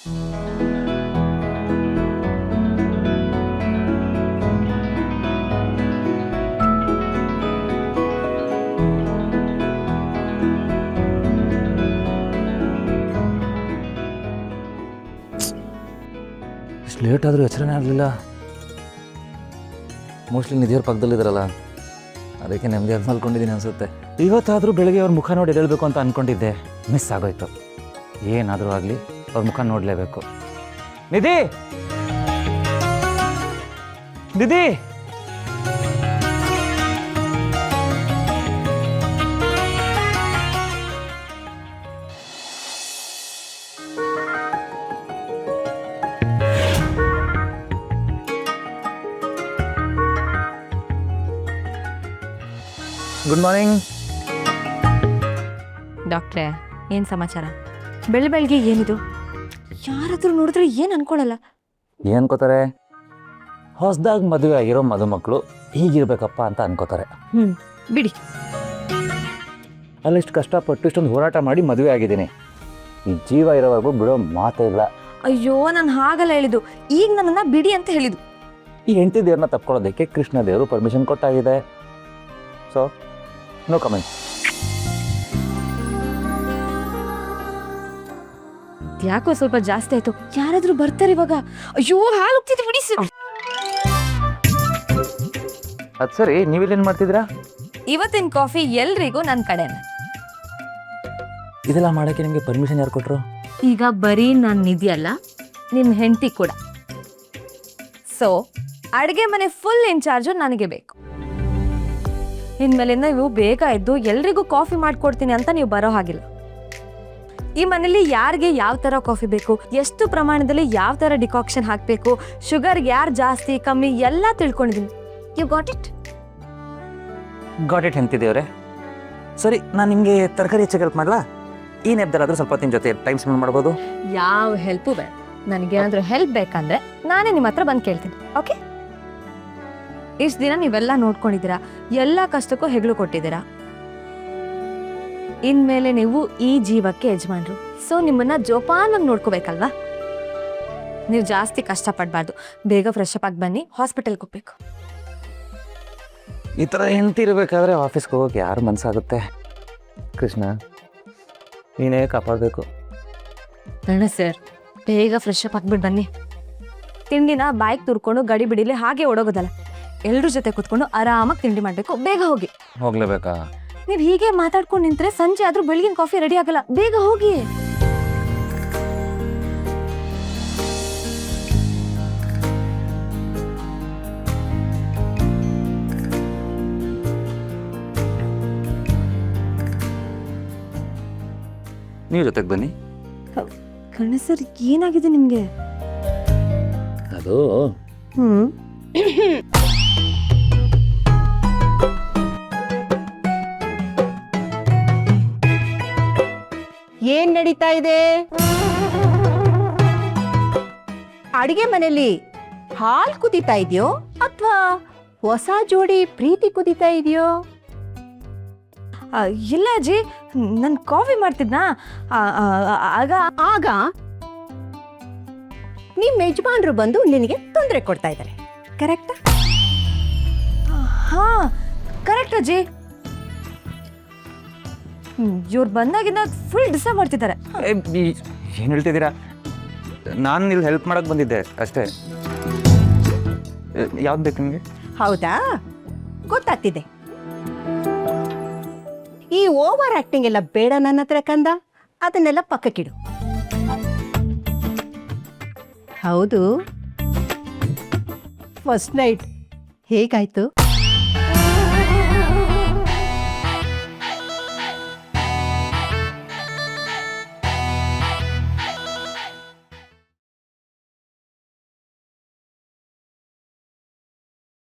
ಇಷ್ಟು ಲೇಟ್ ಆದರೂ ಎಚ್ಚರನೇ ಆಗಲಿಲ್ಲ. ಮೋಸ್ಟ್ಲಿ ನಿಧಿಯವ್ರ ಪಕ್ಕದಲ್ಲಿದ್ದಾರಲ್ಲ, ಅದಕ್ಕೆ ನೆಮ್ಮದಿಯಾಗಿ ಮಲ್ಕೊಂಡಿದ್ದೀನಿ ಅನಿಸುತ್ತೆ. ಇವತ್ತಾದರೂ ಬೆಳಗ್ಗೆ ಅವ್ರ ಮುಖ ನೋಡಿ ಎದ್ದೇಳಬೇಕು ಅಂತ ಅಂದ್ಕೊಂಡಿದ್ದೆ, ಮಿಸ್ ಆಗೋಯ್ತು. ಏನಾದರೂ ಆಗಲಿ ಅವ್ರ ಮುಖ ನೋಡಲೇಬೇಕು. ನಿಧಿ, ನಿಧಿ, ಗುಡ್ ಮಾರ್ನಿಂಗ್. ಡಾಕ್ಟ್ರೇ, ಏನು ಸಮಾಚಾರ? ಬೆಳಗ್ಗೆ ಏನಿದು? ಯಾರಾದರೂ ನೋಡಿದ್ರೆ ಏನು ಅನ್ಕೊಳ್ಳಲ್ಲ. ಏನು ಅನ್ಕೋತಾರೆ? ಹೊಸದಾಗಿ ಮದುವೆ ಆಗಿರೋ ಮದುಮಕ್ಕಳು ಹೀಗಿರ್ಬೇಕಪ್ಪ ಅಂತ ಅನ್ಕೋತಾರೆ. ಬಿಡಿ. ಅಲ್ಲಿಷ್ಟು ಕಷ್ಟಪಟ್ಟು ಇಷ್ಟೊಂದು ಹೋರಾಟ ಮಾಡಿ ಮದುವೆ ಆಗಿದ್ದೀನಿ. ಈ ಜೀವ ಇರೋವರೆಗೂ ಬಿಡೋ ಮಾತೇ ಇಲ್ಲ. ಅಯ್ಯೋ, ನಾನು ಹಾಗಲ್ಲ ಹೇಳಿದ್ದು, ಈಗ ನನ್ನನ್ನು ಬಿಡಿ ಅಂತ ಹೇಳಿದ್ದು. ಈ ಹೆಂಡತಿ ದೇವ್ರನ್ನ ತಪ್ಕೊಳ್ಳೋದಕ್ಕೆ ಕೃಷ್ಣ ದೇವರು ಪರ್ಮಿಷನ್ ಕೊಟ್ಟಾಗಿದೆ. So no comment. ಯಾಕೋ ಸ್ವಲ್ಪ ಜಾಸ್ತಿ ಆಯ್ತು. ಯಾರಾದ್ರೂ ಬರ್ತಾರೆ ಇವಾಗ. ಅಯ್ಯೋ, ಹಾಲು ಹೋಗ್ತಿದೆ, ಬಿಡಿ ಸರ್. ಅದು ಸರಿ, ನೀವಿಲ್ಲೇನು ಮಾಡ್ತಿದ್ದೀರಾ? ಇವತ್ತಿನ ಕಾಫಿ ಎಲ್ರಿಗೂ ನನ್ನ ಕಡೆನೆ. ಇದೆಲ್ಲ ಮಾಡೋಕ್ಕೆ ನಿಮಗೆ ಪರ್ಮಿಷನ್ ಯಾರು ಕೊಟ್ಟರು? ಈಗ ಬರೀ ನಾನು ನಿಧಿಯಲ್ಲ, ನಿಮ್ಮ ಹೆಂಡತಿ ಕೂಡ. ಸೊ ಅಡುಗೆ ಮನೆ ಫುಲ್ ಇನ್ಚಾರ್ಜು ನನಗೆ ಬೇಕು. ಇನ್ಮೇಲಿಂದ ನೀವು ಬೇಗ ಎದ್ದು ಎಲ್ರಿಗೂ ಕಾಫಿ ಮಾಡಿಕೊಡ್ತೀನಿ ಅಂತ ನೀವು ಬರೋ ಹಾಗಿಲ್ಲ. ಈ ಮನೇಲಿ ಯಾರಿಗೆ ಯಾವ ಥರ ಕಾಫಿ ಬೇಕು, ಎಷ್ಟು ಪ್ರಮಾಣದಲ್ಲಿ ಯಾವ ಥರ ಡಿಕಾಕ್ಷನ್ ಹಾಕಬೇಕು, ಶುಗರ್ ಯಾರು ಜಾಸ್ತಿ ಕಮ್ಮಿ ಎಲ್ಲ ತಿಳ್ಕೊಂಡಿದ್ದೀನಿ. You got it? Got it ಹೆಂತಿದೇವ್ರೆ. ಸರಿ, ನಾನು ನಿಮಗೆ ತರಕಾರಿ ಹೆಚ್ಚಿಗೆ ಹೆಲ್ಪ್ ಮಾಡಲಾ? ಈ ನೆಪದಲ್ಲಾದರೂ ಸ್ವಲ್ಪ ಹೊತ್ತಿನ ಜೊತೆ ಟೈಮ್ ಸ್ಪೆಂಡ್ ಮಾಡ್ಬೋದು. ಯಾವ ಹೆಲ್ಪು ಬೇಡ. ನನಗೇನಾದರೂ ಹೆಲ್ಪ್ ಬೇಕಂದ್ರೆ ನಾನೇ ನಿಮ್ಮ ಹತ್ರ ಬಂದು ಕೇಳ್ತೀನಿ. ಓಕೆ? ಇಷ್ಟು ದಿನ ನೀವೆಲ್ಲ ನೋಡ್ಕೊಂಡಿದ್ದೀರಾ, ಎಲ್ಲ ಕಷ್ಟಕ್ಕೂ ಹೆಗಲು ಕೊಟ್ಟಿದ್ದೀರಾ. ಇನ್ಮೇಲೆ ನೀವು ಈ ಜೀವಕ್ಕೆ ಯಜಮಾನ್ರು. ಸೊ ನಿಮ್ಮನ್ನ ಜೋಪಾನಾಗಿ ನೋಡ್ಕೋಬೇಕಲ್ವಾ? ನೀವು ಜಾಸ್ತಿ ಕಷ್ಟಪಡಬಾರ್ದು. ಬೇಗ ಫ್ರೆಶ್ ಅಪ್ ಆಗಿ ಬನ್ನಿ, ಹಾಸ್ಪಿಟಲ್ಗೆ ಹೋಗ್ಬೇಕು. ಈ ಥರ ಹೆಂಡತಿ ಇರಬೇಕಾದ್ರೆ ಆಫೀಸ್ಗೆ ಹೋಗೋಕೆ ಯಾರು ಮನಸ್ಸಾಗುತ್ತೆ? ಕೃಷ್ಣ, ನೀನೇ ಕಾಪಾಡಬೇಕು. ಅಣ್ಣ ಸರ್, ಬೇಗ ಫ್ರೆಶ್ ಅಪ್ ಆಗಿಬಿಟ್ಟು ಬನ್ನಿ. ತಿಂಡಿನ ಬಾಯಿಗೆ ತುರ್ಕೊಂಡು ಗಡಿ ಬಿಡಿಲಿ ಹಾಗೆ ಓಡೋಗೋದಲ್ಲ. ಎಲ್ಲರ ಜೊತೆ ಕೂತ್ಕೊಂಡು ಆರಾಮಾಗಿ ತಿಂಡಿ ಮಾಡಬೇಕು. ಬೇಗ ಹೋಗಿ. ಹೋಗ್ಲೇಬೇಕಾ? ನೀವು ಹೀಗೆ ಮಾತಾಡ್ಕೊಂಡು ನಿಂತ್ರೆ ಸಂಜೆ ಆದ್ರೂ ಬೆಳಗಿನ ಕಾಫಿ ರೆಡಿ ಆಗಲ್ಲ. ಬೇಗ ಹೋಗಿ. ನೀವು ಜೊತೆಗೆ ಬನ್ನಿ. ಕಣ್ಣ ಸರ್, ಏನಾಗಿದೆ ನಿಮ್ಗೆ? ಅದು ಏನ್ ನಡೀತಾ ಇದೆ? ಅಡಿಗೆ ಮನೆಯಲ್ಲಿ ಹಾಲ್ ಕುದೀತಾ ಇದೆಯೋ ಅಥವಾ ಹೊಸ ಜೋಡಿ ಪ್ರೀತಿ ಕುದೀತಾ ಇದೆಯೋ? ಇಲ್ಲ ಅಜ್ಜಿ, ನಾನು ಕಾಫಿ ಮಾಡ್ತಿದ್ನಾ, ಆಗ ಆಗ ನಿಮ್ ಯಜಮಾನ್ರು ಬಂದು ನಿನಗೆ ತೊಂದರೆ ಕೊಡ್ತಾ ಇದ್ದಾರೆ, ಕರೆಕ್ಟಾ? ಹಾ, ಕರೆಕ್ಟ್ ಅಜ್ಜಿ. ಇವ್ರು ಬಂದಾಗಿಂದ ಫುಲ್ ಡಿಸ್ಟರ್ಬ್ ಮಾಡ್ತಿದ್ದಾರೆ. ಏನು ಹೇಳ್ತಿದ್ದೀರಾ? ನಾನು ಇಲ್ಲಿ ಹೆಲ್ಪ್ ಮಾಡಕ್ಕೆ ಬಂದಿದ್ದೆ ಅಷ್ಟೇ. ಯಾವ್ದು ಬೇಕು ನಿಮಗೆ? ಹೌದಾ, ಗೊತ್ತಾಗ್ತಿದೆ. ಈ ಓವರ್ ಆಕ್ಟಿಂಗ್ ಎಲ್ಲ ಬೇಡ ನನ್ನ ಹತ್ರ ಕಂದ. ಅದನ್ನೆಲ್ಲ ಪಕ್ಕಕ್ಕಿಡು. ಹೌದು, ಫಸ್ಟ್ ನೈಟ್ ಹೇಗಾಯ್ತು?